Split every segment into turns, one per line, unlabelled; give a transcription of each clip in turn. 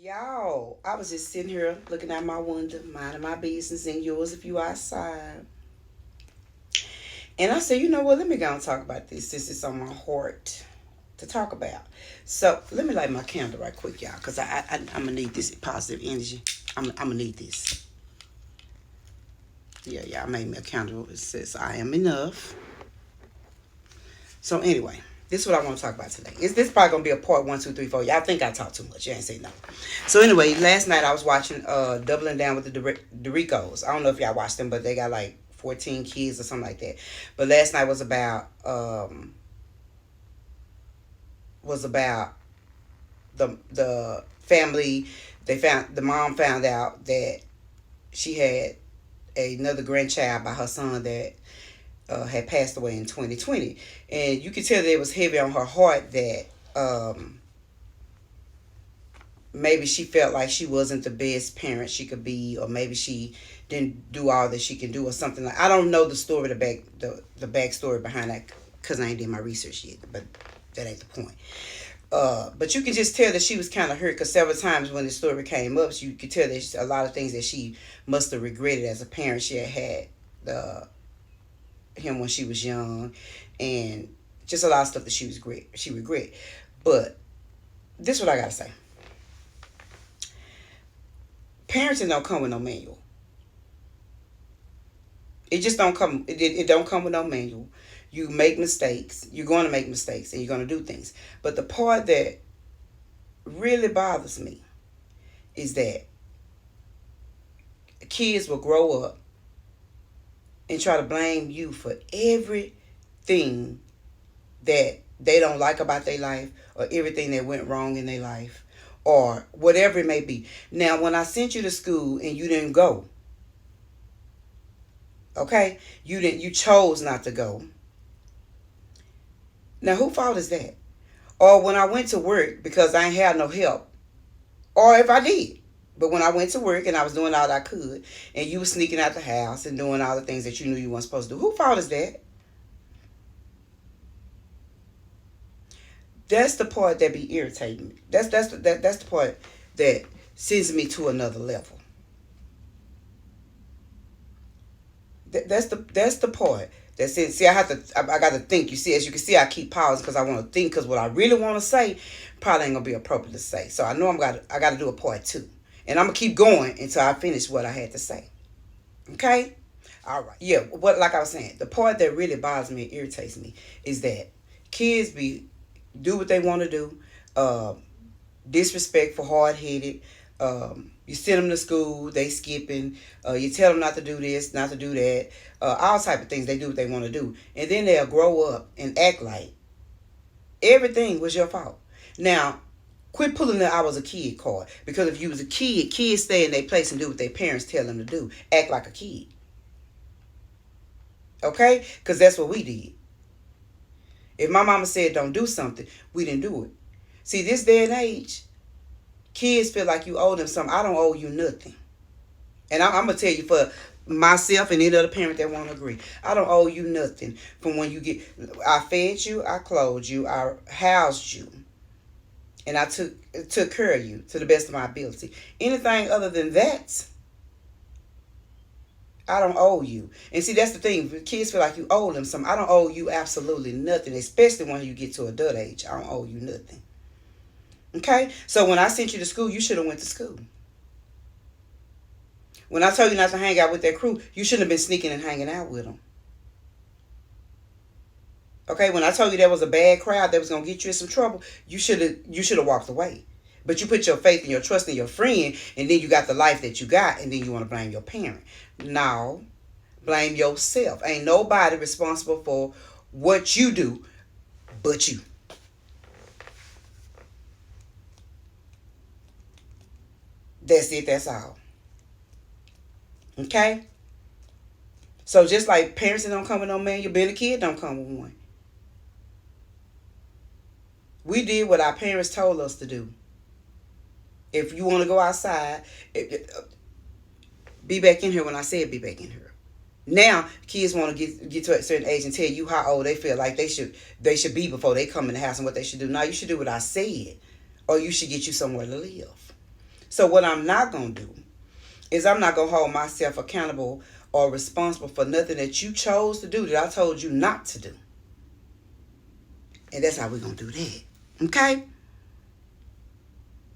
Y'all, I was just sitting here looking out my window, minding my business and yours if you outside. And I said, you know what, let me go and talk about this since it's on my heart to talk about. So let me light my candle right quick, y'all, because I'm going to need this positive energy. I'm going to need this. Yeah, y'all made me a candle. It says, I am enough. So anyway, this is what I want to talk about today. Is this probably gonna be a part one, two, three, four? Y'all think I talk too much? You ain't say no. So anyway, last night I was watching Doubling Down with the Doricos. I don't know if y'all watched them, but they got like 14 kids or something like that. But last night was about the family. The mom found out that she had another grandchild by her son that had passed away in 2020, and you could tell that it was heavy on her heart that maybe she felt like she wasn't the best parent she could be, or maybe she didn't do all that she can do, or something like. I don't know the story, the backstory behind that, because I ain't did my research yet. But that ain't the point. But you can just tell that she was kind of hurt, because several times when the story came up, you could tell there's a lot of things that she must have regretted as a parent. She had him when she was young, and just a lot of stuff that she regret. But this is what I gotta say: parenting don't come with no manual. It just don't come. It don't come with no manual. You make mistakes. You're going to make mistakes, and you're going to do things. But the part that really bothers me is that kids will grow up and try to blame you for everything that they don't like about their life, or everything that went wrong in their life, or whatever it may be. Now, when I sent you to school and you didn't go, okay, you chose not to go. Now, who fault is that? Or when I went to work because I ain't had no help, or if I did, but when I went to work and I was doing all I could, and you were sneaking out the house and doing all the things that you knew you weren't supposed to do, who fault is that? That's the part that be irritating me. That's the part that sends me to another level. That's the part that says, see, I got to think. You see, as you can see, I keep pausing because I want to think, because what I really want to say probably ain't gonna be appropriate to say. So I know I got to do a part two, and I'm gonna keep going until I finish what I had to say. Okay. All right. Yeah. What, like I was saying, the part that really bothers me and irritates me is that kids do what they want to do, uh, disrespectful, hard headed. You send them to school, they skipping. You tell them not to do this, not to do that. All type of things. They do what they want to do, and then they'll grow up and act like everything was your fault. Now, quit pulling the "I was a kid" card, because if you was a kid, kids stay in their place and do what their parents tell them to do. Act like a kid, okay? Because that's what we did. If my mama said don't do something, we didn't do it. See, this day and age, kids feel like you owe them something. I don't owe you nothing. And I'm going to tell you, for myself and any other parent that won't agree, I don't owe you nothing from when you get. I fed you, I clothed you, I housed you, and I took care of you to the best of my ability. Anything other than that, I don't owe you. And see, that's the thing. Kids feel like you owe them something. I don't owe you absolutely nothing, especially when you get to adult age. I don't owe you nothing. Okay? So when I sent you to school, you should have went to school. When I told you not to hang out with that crew, you shouldn't have been sneaking and hanging out with them. Okay? When I told you there was a bad crowd that was going to get you in some trouble, you should have walked away. But you put your faith and your trust in your friend, and then you got the life that you got, and then you want to blame your parent. No, blame yourself. Ain't nobody responsible for what you do but you. That's it. That's all. Okay? So just like parents that don't come with no manual, being a kid don't come with one. We did what our parents told us to do. If you want to go outside, be back in here when I said be back in here. Now kids want to get to a certain age and tell you how old they feel like they should be before they come in the house, and what they should do. Now you should do what I said, or you should get you somewhere to live. So what I'm not going to do is I'm not going to hold myself accountable or responsible for nothing that you chose to do that I told you not to do. And that's how we're going to do that. Okay?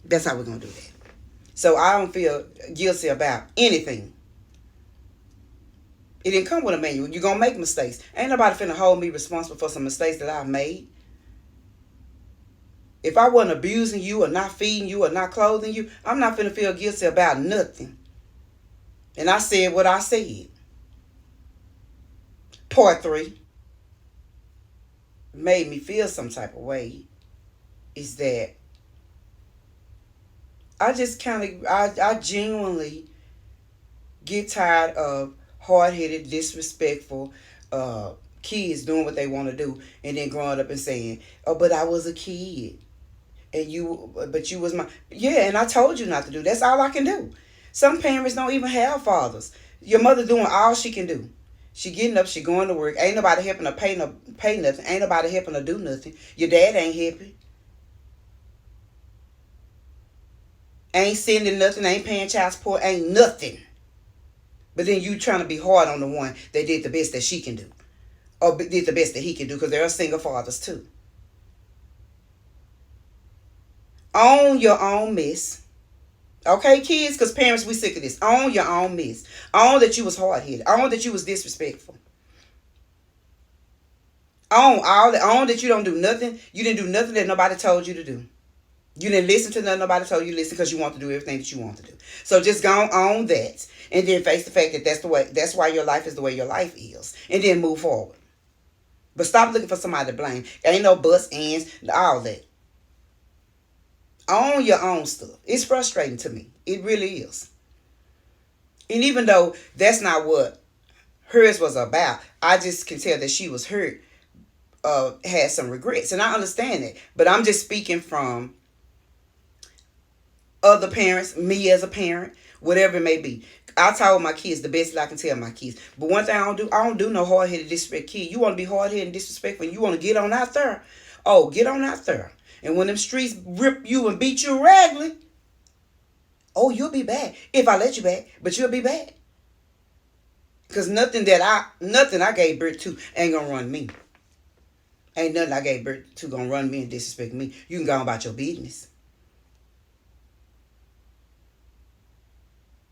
That's how we're going to do that. So I don't feel guilty about anything. It didn't come with a manual. You're going to make mistakes. Ain't nobody finna hold me responsible for some mistakes that I've made. If I wasn't abusing you or not feeding you or not clothing you, I'm not finna feel guilty about nothing. And I said what I said. Part 3 made me feel some type of way is that I just I genuinely get tired of hard-headed, disrespectful kids doing what they want to do and then growing up and saying, oh, but I was a kid. And but you was my, yeah, and I told you not to do. That's all I can do. Some parents don't even have fathers. Your mother doing all she can do. She getting up, she going to work. Ain't nobody helping her pay nothing. Ain't nobody helping her do nothing. Your dad ain't helping. Ain't sending nothing, ain't paying child support, ain't nothing. But then you trying to be hard on the one that did the best that she can do. Or did the best that he can do, because there are single fathers too. Own your own mess. Okay, kids, because parents, we sick of this. Own your own mess. Own that you was hard-headed. Own that you was disrespectful. Own that you don't do nothing. You didn't do nothing that nobody told you to do. You didn't listen to nothing nobody told you to listen because you want to do everything that you want to do. So just go on that. And then face the fact that that's why your life is the way your life is. And then move forward. But stop looking for somebody to blame. Ain't no buts, ands, all that. Own your own stuff. It's frustrating to me. It really is. And even though that's not what hers was about, I just can tell that she was hurt, had some regrets. And I understand it. But I'm just speaking from other parents, me as a parent, whatever it may be. I told my kids the best that I can tell my kids. But one thing I don't do no hard-headed disrespect kid. You want to be hard-headed and disrespectful and you want to get on out there. Oh, get on out there. And when them streets rip you and beat you raggedly, oh, you'll be back. If I let you back, but you'll be back. Because nothing I gave birth to ain't gonna run me. Ain't nothing I gave birth to gonna run me and disrespect me. You can go on about your business.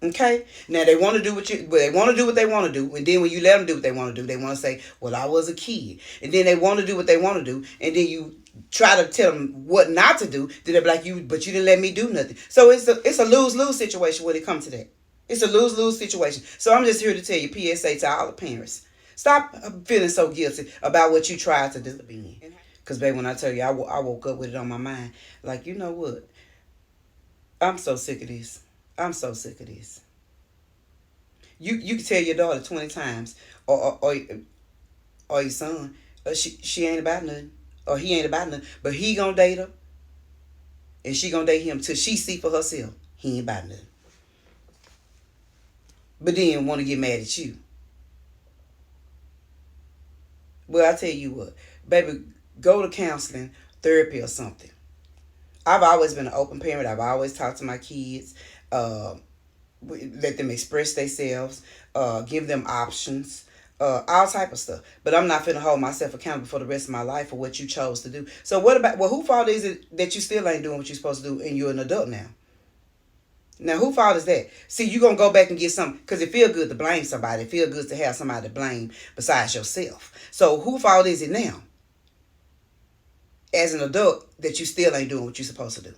Okay? Now they want to do what they want to do what they want to do, and then when you let them do what they want to do, they want to say, "Well, I was a kid," and then they want to do what they want to do, and then you try to tell them what not to do. Then they're like, but you didn't let me do nothing. So it's a lose-lose situation when it comes to that. It's a lose-lose situation. So I'm just here to tell you, PSA to all the parents, stop feeling so guilty about what you tried to do. Because baby, when I tell you, I woke up with it on my mind. Like, you know what? I'm so sick of this. I'm so sick of this. You can tell your daughter 20 times, or your son, she ain't about nothing, or he ain't about nothing, but he gonna date her, and she gonna date him till she see for herself he ain't about nothing. But then want to get mad at you. Well, I tell you what, baby, go to counseling, therapy, or something. I've always been an open parent. I've always talked to my kids. Let them express themselves, give them options, all type of stuff. But I'm not finna hold myself accountable for the rest of my life for what you chose to do. So who fault is it that you still ain't doing what you're supposed to do and you're an adult now? Now, who fault is that? See, you're going to go back and get something, because it feel good to blame somebody. It feel good to have somebody to blame besides yourself. So who fault is it now, as an adult, that you still ain't doing what you're supposed to do?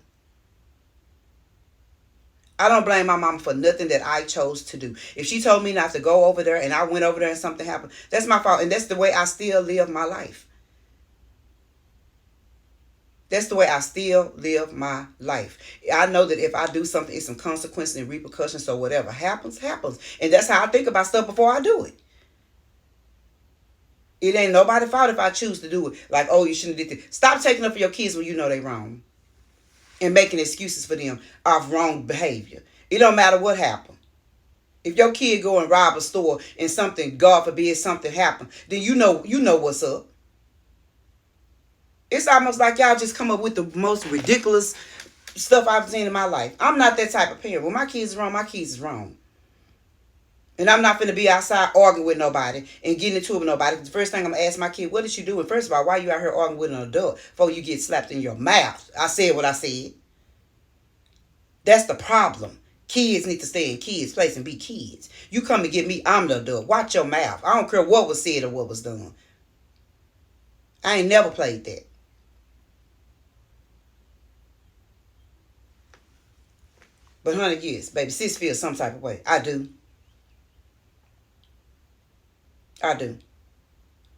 I don't blame my mama for nothing that I chose to do. If she told me not to go over there and I went over there and something happened, that's my fault. And that's the way I still live my life. That's the way I still live my life. I know that if I do something, it's some consequences and repercussions. So whatever happens, happens. And that's how I think about stuff before I do it. It ain't nobody's fault if I choose to do it. Like, oh, you shouldn't have did this. Stop taking up for your kids when you know they wrong. And making excuses for them of wrong behavior. It don't matter what happened. If your kid go and rob a store and something, God forbid, something happen, then you know what's up. It's almost like y'all just come up with the most ridiculous stuff I've seen in my life. I'm not that type of parent. When my kids is wrong, my kids is wrong. And I'm not finna be outside arguing with nobody and getting into it with nobody. The first thing I'm gonna ask my kid, what did you do? And first of all, why you out here arguing with an adult before you get slapped in your mouth? I said what I said. That's the problem. Kids need to stay in kids' place and be kids. You come to get me, I'm the adult. Watch your mouth. I don't care what was said or what was done. I ain't never played that. But honey, yes, baby, sis feels some type of way. I do. I do.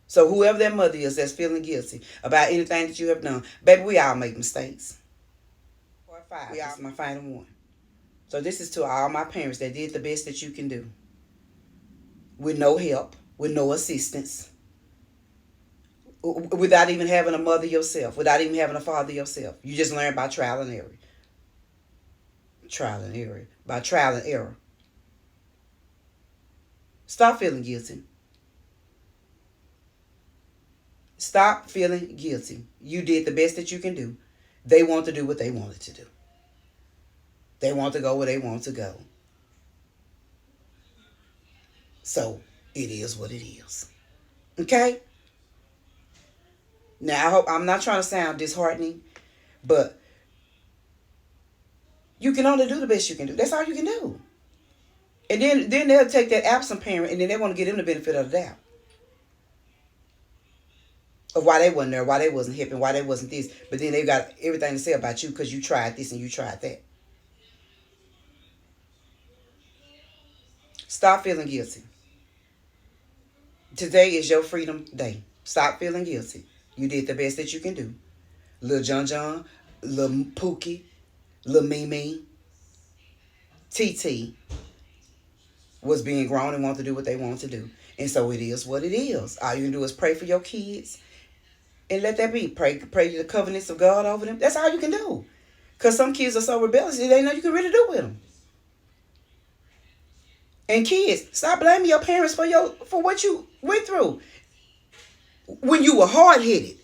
So whoever that mother is that's feeling guilty about anything that you have done, baby, we all make mistakes. Or five. This is my final one. So this is to all my parents that did the best that you can do. With no help, with no assistance, without even having a mother yourself, without even having a father yourself. You just learn by trial and error. Trial and error. By trial and error. Stop feeling guilty. Stop feeling guilty. You did the best that you can do. They want to do what they wanted to do. They want to go where they want to go. So, it is what it is. Okay? Now, I hope I'm not trying to sound disheartening, but you can only do the best you can do. That's all you can do. And then they'll take that absent parent and then they want to give them the benefit of the doubt. Of why they wasn't there, why they wasn't hip, and why they wasn't this. But then they got everything to say about you because you tried this and you tried that. Stop feeling guilty. Today is your freedom day. Stop feeling guilty. You did the best that you can do. Lil John, Lil Pookie, Lil Mimi, TT was being grown and wanted to do what they wanted to do. And so it is what it is. All you can do is pray for your kids and let that be. Pray the covenants of God over them. That's all you can do. Because some kids are so rebellious, they ain't know you can really do with them. And kids, stop blaming your parents for what you went through when you were hard headed.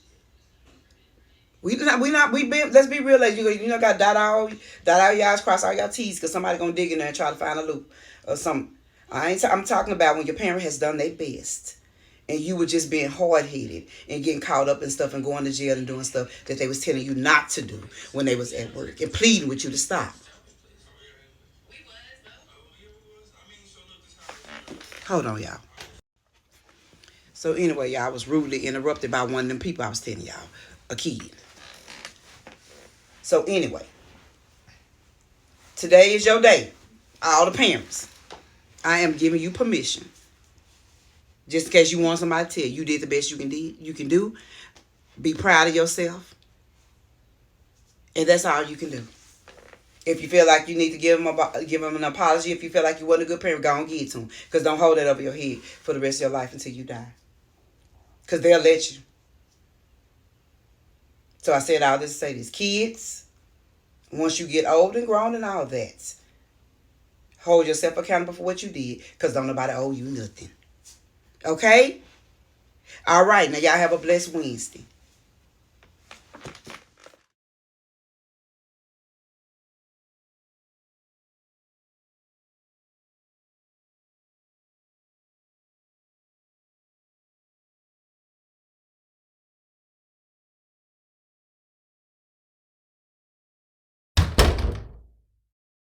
Let's be real. Like you know, got dot all your I's, cross all your T's, because somebody gonna dig in there and try to find a loop or something. I'm talking about when your parent has done their best, and you were just being hard headed and getting caught up in stuff and going to jail and doing stuff that they was telling you not to do when they was at work and pleading with you to stop. Hold on, y'all. So anyway, y'all, I was rudely interrupted by one of them people I was telling y'all, a kid. So anyway, today is your day. All the parents, I am giving you permission. Just in case you want somebody to tell you, you did the best you can do. Be proud of yourself. And that's all you can do. If you feel like you need to give them an apology, if you feel like you wasn't a good parent, go and give it to them. Because don't hold that over your head for the rest of your life until you die. Because they'll let you. So I said all this to say this. Kids, once you get old and grown and all that, hold yourself accountable for what you did. Because don't nobody owe you nothing. Okay? All right. Now y'all have a blessed Wednesday.